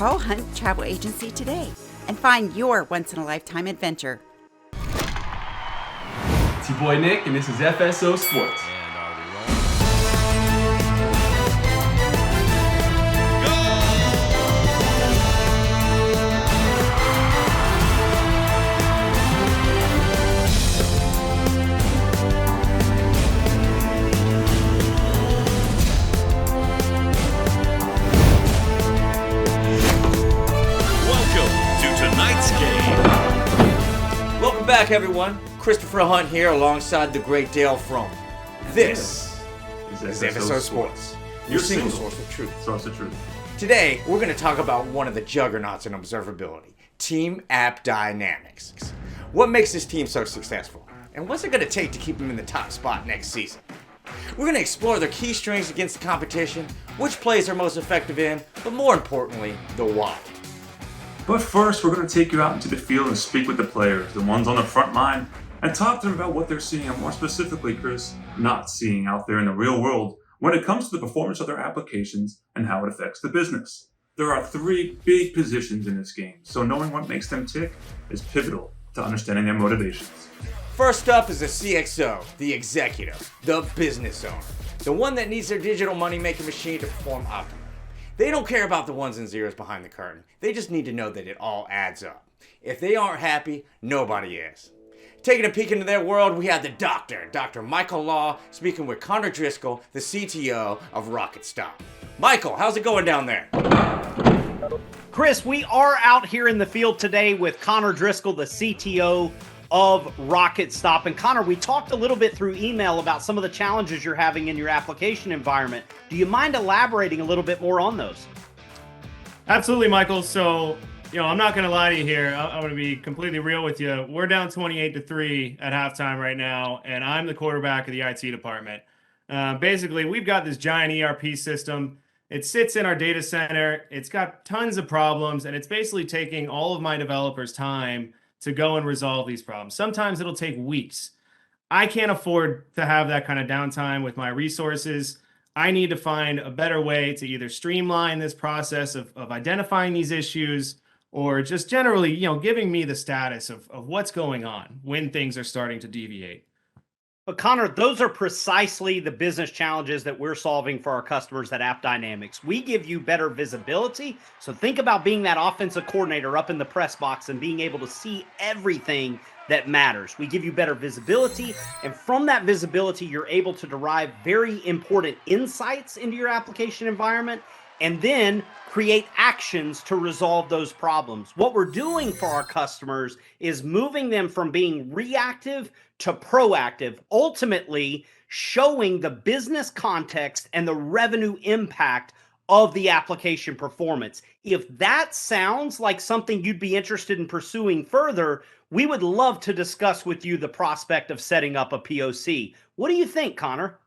Call Hunt Travel Agency today and find your once-in-a-lifetime adventure. It's your boy Nick, and this is FSO Sports. And are we rolling? Welcome to tonight's game. Welcome back, everyone. Christopher Hunt here alongside the great Dale Fromm. This is FSO Sports, your single source of truth. Source of truth. Today, we're going to talk about one of the juggernauts in observability, Team App Dynamics. What makes this team so successful? And what's it going to take to keep them in the top spot next season? We're going to explore their key strengths against the competition, which plays they're most effective in, but more importantly, the why. But first, we're going to take you out into the field and speak with the players, the ones on the front line, and talk to them about what they're seeing, and more specifically, Chris, not seeing out there in the real world when it comes to the performance of their applications and how it affects the business. There are three big positions in this game, so knowing what makes them tick is pivotal to understanding their motivations. First up is the CXO, the executive, the business owner, the one that needs their digital money-making machine to perform optimally. They don't care about the ones and zeros behind the curtain. They just need to know that it all adds up. If they aren't happy, nobody is. Taking a peek into their world, we have the doctor, Dr. Michael Law, speaking with Connor Driscoll, the CTO of RocketStop. Michael, how's it going down there? Chris, we are out here in the field today with Connor Driscoll, the CTO of RocketStop. And Connor, we talked a little bit through email about some of the challenges you're having in your application environment. Do you mind elaborating a little bit more on those? Absolutely, Michael. So, I'm not going to lie to you here. I'm going to be completely real with you. We're down 28-3 at halftime right now, and I'm the quarterback of the IT department. Basically, we've got this giant ERP system. It sits in our data center. It's got tons of problems, and it's basically taking all of my developers' time to go and resolve these problems. Sometimes it'll take weeks. I can't afford to have that kind of downtime with my resources. I need to find a better way to either streamline this process of identifying these issues, or just generally, giving me the status of what's going on when things are starting to deviate. But Connor, those are precisely the business challenges that we're solving for our customers at App Dynamics. We give you better visibility. So think about being that offensive coordinator up in the press box and being able to see everything that matters. We give you better visibility, and from that visibility, you're able to derive very important insights into your application environment and then create actions to resolve those problems. What we're doing for our customers is moving them from being reactive to proactive, ultimately showing the business context and the revenue impact of the application performance. If that sounds like something you'd be interested in pursuing further, we would love to discuss with you the prospect of setting up a POC. What do you think, Connor?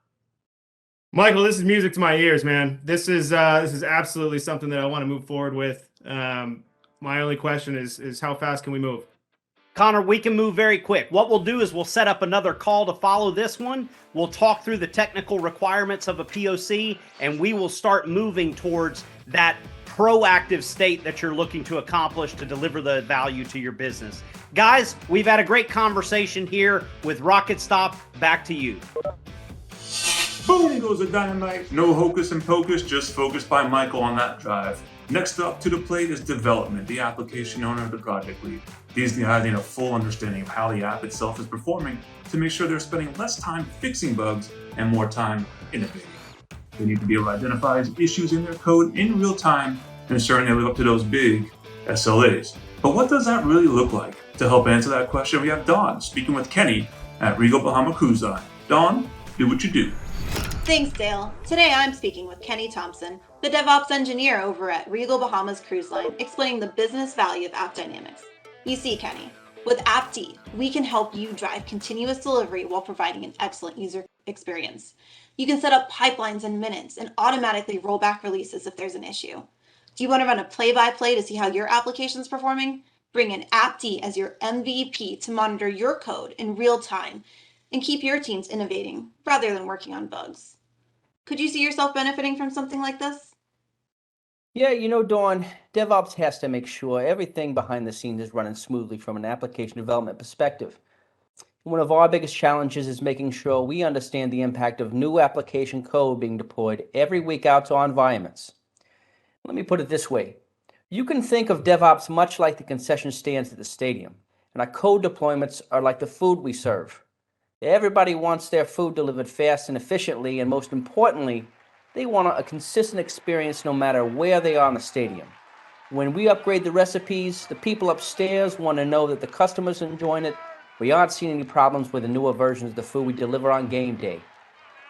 Michael, this is music to my ears, man. This is absolutely something that I want to move forward with. My only question is how fast can we move? Connor, we can move very quick. What we'll do is we'll set up another call to follow this one. We'll talk through the technical requirements of a POC, and we will start moving towards that proactive state that you're looking to accomplish to deliver the value to your business. Guys, we've had a great conversation here with RocketStop. Back to you. Boom goes the dynamite. No hocus and pocus, just focused by Michael on that drive. Next up to the plate is development, the application owner of the project lead. These guys need a full understanding of how the app itself is performing to make sure they're spending less time fixing bugs and more time innovating. They need to be able to identify issues in their code in real time, ensuring they live up to those big SLAs. But what does that really look like? To help answer that question, we have Dawn speaking with Kenny at Regal Bahama Cruise Line. Dawn, do what you do. Thanks, Dale. Today I'm speaking with Kenny Thompson, the DevOps engineer over at Regal Bahamas Cruise Line, explaining the business value of App Dynamics. You see, Kenny, with AppD, we can help you drive continuous delivery while providing an excellent user experience. You can set up pipelines in minutes and automatically roll back releases if there's an issue. Do you want to run a play-by-play to see how your application is performing? Bring in AppD as your MVP to monitor your code in real time and keep your teams innovating rather than working on bugs. Could you see yourself benefiting from something like this? Yeah, Dawn, DevOps has to make sure everything behind the scenes is running smoothly from an application development perspective. One of our biggest challenges is making sure we understand the impact of new application code being deployed every week out to our environments. Let me put it this way. You can think of DevOps much like the concession stands at the stadium, and our code deployments are like the food we serve. Everybody wants their food delivered fast and efficiently, and most importantly, they want a consistent experience no matter where they are in the stadium. When we upgrade the recipes, the people upstairs want to know that the customers are enjoying it. We aren't seeing any problems with the newer versions of the food we deliver on game day.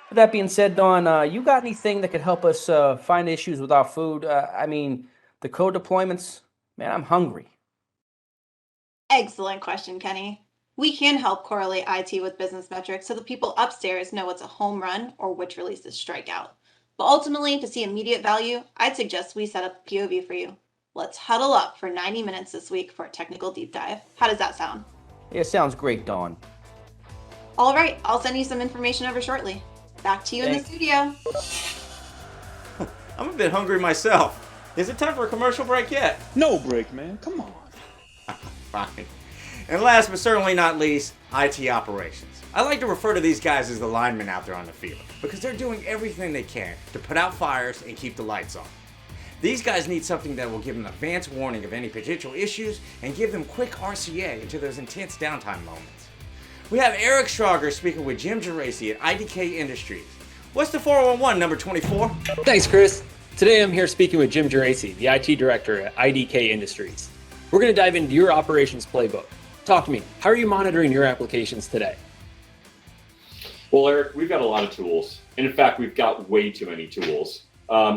With that being said, Dawn, you got anything that could help us find issues with our food? The code deployments? Man, I'm hungry. Excellent question, Kenny. We can help correlate IT with business metrics so the people upstairs know what's a home run or which releases strike out. But ultimately, to see immediate value, I'd suggest we set up a POV for you. Let's huddle up for 90 minutes this week for a technical deep dive. How does that sound? Yeah, sounds great, Dawn. All right, I'll send you some information over shortly. Back to you in the studio. I'm a bit hungry myself. Is it time for a commercial break yet? No break, man. Come on. Fine. And last but certainly not least, IT operations. I like to refer to these guys as the linemen out there on the field because they're doing everything they can to put out fires and keep the lights on. These guys need something that will give them advance warning of any potential issues and give them quick RCA into those intense downtime moments. We have Eric Schrager speaking with Jim Geraci at IDK Industries. What's the 411 number 24? Thanks, Chris. Today I'm here speaking with Jim Geraci, the IT director at IDK Industries. We're going to dive into your operations playbook. Talk to me. How are you monitoring your applications today? Well, Eric, we've got a lot of tools. And in fact, we've got way too many tools.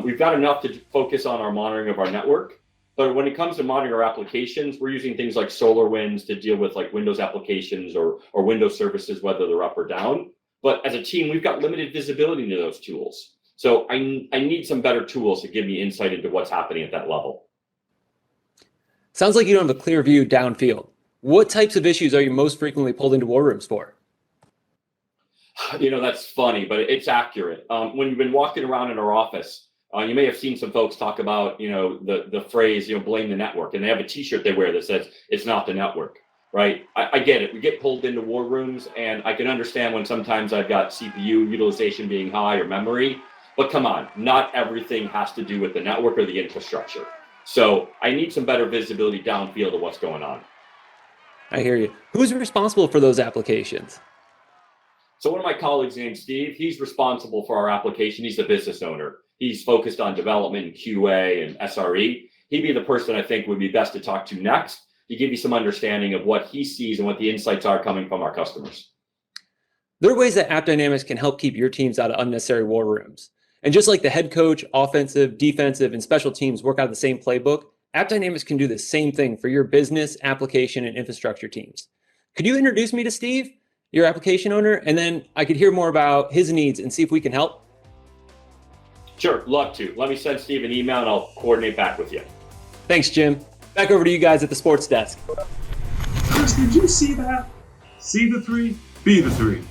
We've got enough to focus on our monitoring of our network. But when it comes to monitoring our applications, we're using things like SolarWinds to deal with like Windows applications or Windows services, whether they're up or down. But as a team, we've got limited visibility into those tools. So I need some better tools to give me insight into what's happening at that level. Sounds like you don't have a clear view downfield. What types of issues are you most frequently pulled into war rooms for? That's funny, but it's accurate. When you've been walking around in our office, you may have seen some folks talk about, the phrase, blame the network. And they have a t-shirt they wear that says, it's not the network, right? I get it. We get pulled into war rooms, and I can understand when sometimes I've got CPU utilization being high or memory. But come on, not everything has to do with the network or the infrastructure. So I need some better visibility downfield of what's going on. I hear you. Who's responsible for those applications? So one of my colleagues named Steve, he's responsible for our application. He's the business owner. He's focused on development and QA and SRE. He'd be the person I think would be best to talk to next to give you some understanding of what he sees and what the insights are coming from our customers. There are ways that AppDynamics can help keep your teams out of unnecessary war rooms. And just like the head coach, offensive, defensive, and special teams work out the same playbook, AppDynamics can do the same thing for your business, application, and infrastructure teams. Could you introduce me to Steve, your application owner, and then I could hear more about his needs and see if we can help? Sure, love to. Let me send Steve an email and I'll coordinate back with you. Thanks, Jim. Back over to you guys at the sports desk. Chris, did you see that? See the three, be the three.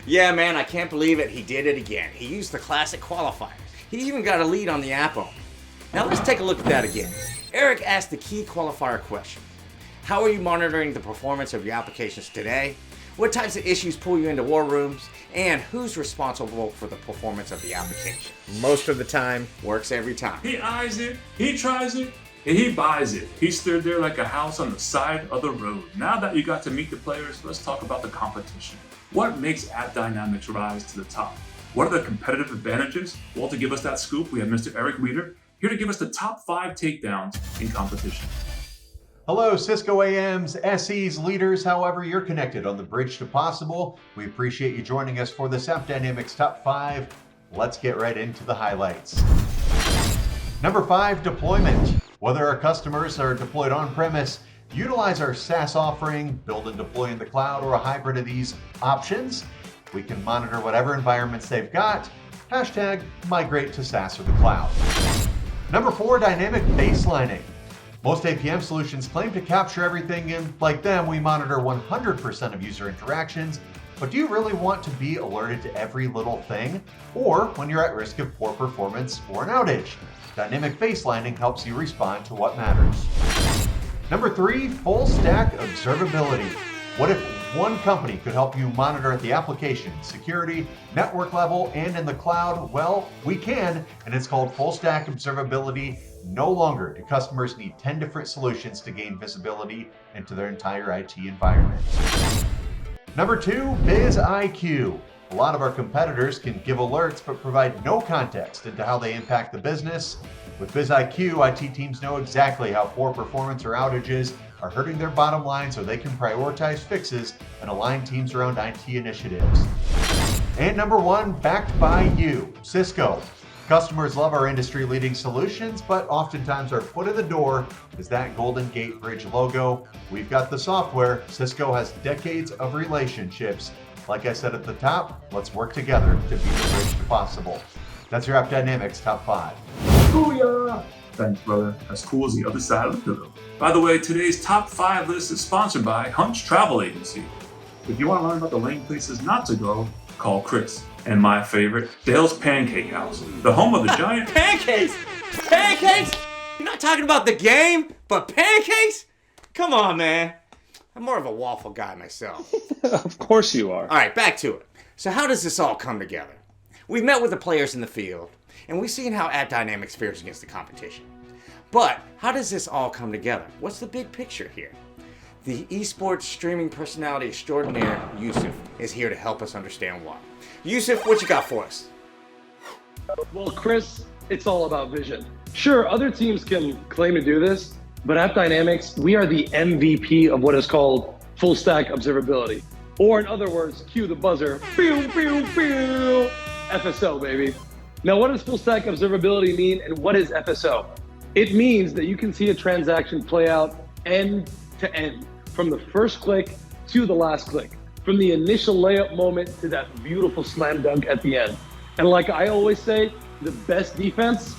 Yeah, man, I can't believe it. He did it again. He used the classic qualifiers. He even got a lead on the Apple. Now let's take a look at that again. Eric asked the key qualifier question. How are you monitoring the performance of your applications today? What types of issues pull you into war rooms? And who's responsible for the performance of the application? Most of the time, works every time. He eyes it, he tries it, and he buys it. He stood there like a house on the side of the road. Now that you got to meet the players, let's talk about the competition. What makes AppDynamics rise to the top? What are the competitive advantages? Well, to give us that scoop, we have Mr. Eric Weeder here to give us the top 5 takedowns in competition. Hello, Cisco AMs, SEs, leaders, however you're connected on the bridge to possible. We appreciate you joining us for this AppDynamics Top 5. Let's get right into the highlights. Number 5, deployment. Whether our customers are deployed on-premise, utilize our SaaS offering, build and deploy in the cloud, or a hybrid of these options, we can monitor whatever environments they've got. Hashtag migrate to SaaS or the cloud. Number 4, dynamic baselining. Most APM solutions claim to capture everything, and like them, we monitor 100% of user interactions. But do you really want to be alerted to every little thing? Or when you're at risk of poor performance or an outage? Dynamic baselining helps you respond to what matters. Number 3, full stack observability. What if one company could help you monitor at the application, security, network level, and in the cloud? Well, we can, and it's called full stack observability. No longer do customers need 10 different solutions to gain visibility into their entire IT environment. Number 2, BizIQ. A lot of our competitors can give alerts but provide no context into how they impact the business. With BizIQ, IT teams know exactly how poor performance or outages are hurting their bottom line so they can prioritize fixes and align teams around IT initiatives. And number 1, backed by you, Cisco. Customers love our industry-leading solutions, but oftentimes our foot in the door is that Golden Gate Bridge logo. We've got the software. Cisco has decades of relationships. Like I said at the top, let's work together to be the bridge to possible. That's your AppDynamics Top 5. Booyah! Thanks, brother. As cool as the other side of the pillow. By the way, today's Top 5 list is sponsored by Hunch Travel Agency. If you want to learn about the lame places not to go, call Chris. And my favorite, Dale's Pancake House, the home of the giant Pancakes? Pancakes? You're not talking about the game, but pancakes? Come on, man. I'm more of a waffle guy myself. Of course you are. All right, back to it. So how does this all come together? We've met with the players in the field, and we've seen how AppDynamics fares against the competition. But how does this all come together? What's the big picture here? The esports streaming personality extraordinaire, Yusuf, is here to help us understand why. Yusuf, what you got for us? Well, Chris, it's all about vision. Sure, other teams can claim to do this, but at Dynamics, we are the MVP of what is called full stack observability. Or in other words, cue the buzzer, pew, pew, pew, FSO, baby. Now, what does full stack observability mean and what is FSO? It means that you can see a transaction play out end to end, from the first click to the last click, from the initial layup moment to that beautiful slam dunk at the end. And like I always say, the best defense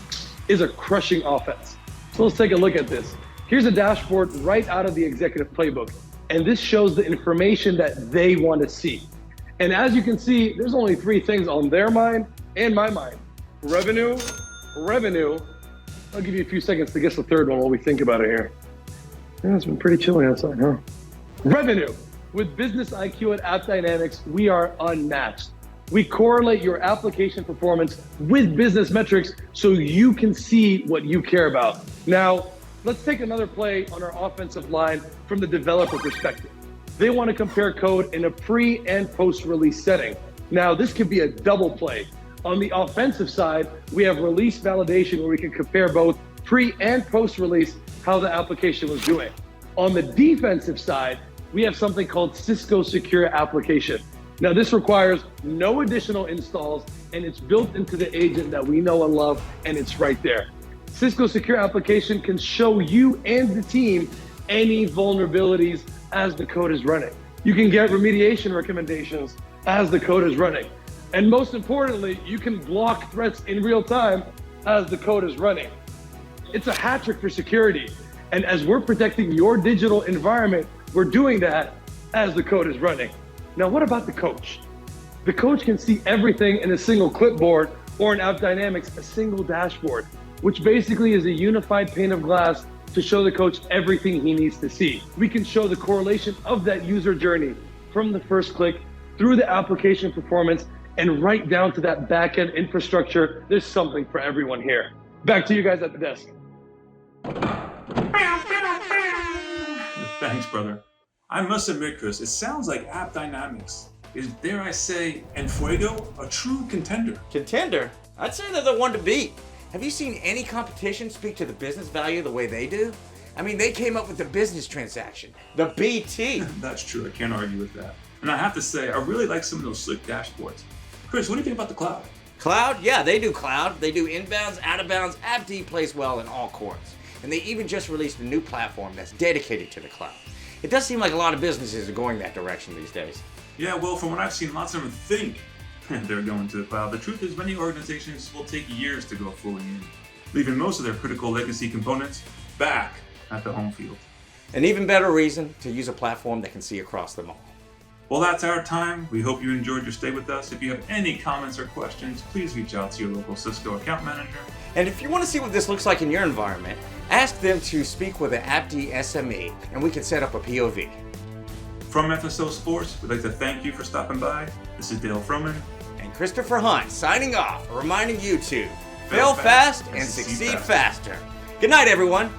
is a crushing offense. So let's take a look at this. Here's a dashboard right out of the executive playbook, and this shows the information that they want to see. And as you can see, there's only 3 things on their mind and my mind. Revenue, revenue. I'll give you a few seconds to guess the third one while we think about it here. Yeah, it's been pretty chilly outside, huh? Revenue. With Business IQ at AppDynamics, we are unmatched. We correlate your application performance with business metrics so you can see what you care about. Now, let's take another play on our offensive line from the developer perspective. They want to compare code in a pre and post-release setting. Now, this could be a double play. On the offensive side, we have release validation where we can compare both pre and post-release how the application was doing. On the defensive side, we have something called Cisco Secure Application. Now, this requires no additional installs, and it's built into the agent that we know and love, and it's right there. Cisco Secure Application can show you and the team any vulnerabilities as the code is running. You can get remediation recommendations as the code is running. And most importantly, you can block threats in real time as the code is running. It's a hat trick for security. And as we're protecting your digital environment, we're doing that as the code is running. Now, what about the coach? The coach can see everything in a single clipboard, or in AppDynamics, a single dashboard, which basically is a unified pane of glass to show the coach everything he needs to see. We can show the correlation of that user journey from the first click through the application performance and right down to that backend infrastructure. There's something for everyone here. Back to you guys at the desk. Thanks, brother. I must admit, Chris, it sounds like AppDynamics is, dare I say, en fuego, a true contender. Contender? I'd say they're the one to beat. Have you seen any competition speak to the business value the way they do? I mean, they came up with the business transaction, the BT. That's true, I can't argue with that. And I have to say, I really like some of those slick dashboards. Chris, what do you think about the cloud? Cloud? Yeah, they do cloud. They do inbounds, out of bounds. AppD plays well in all courts. And they even just released a new platform that's dedicated to the cloud. It does seem like a lot of businesses are going that direction these days. Yeah, well, from what I've seen, lots of them think they're going to the cloud. The truth is, many organizations will take years to go fully in, leaving most of their critical legacy components back at the home field. An even better reason to use a platform that can see across them all. Well, that's our time. We hope you enjoyed your stay with us. If you have any comments or questions, please reach out to your local Cisco account manager. And if you want to see what this looks like in your environment, ask them to speak with an AppD SME and we can set up a POV. From FSO Sports, we'd like to thank you for stopping by. This is Dale Froman. And Christopher Hunt signing off, reminding you to fail fast and succeed faster. Good night, everyone.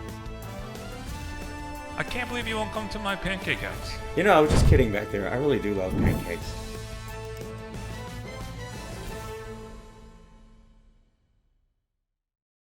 I can't believe you won't come to my pancake house. You know, I was just kidding back there. I really do love pancakes.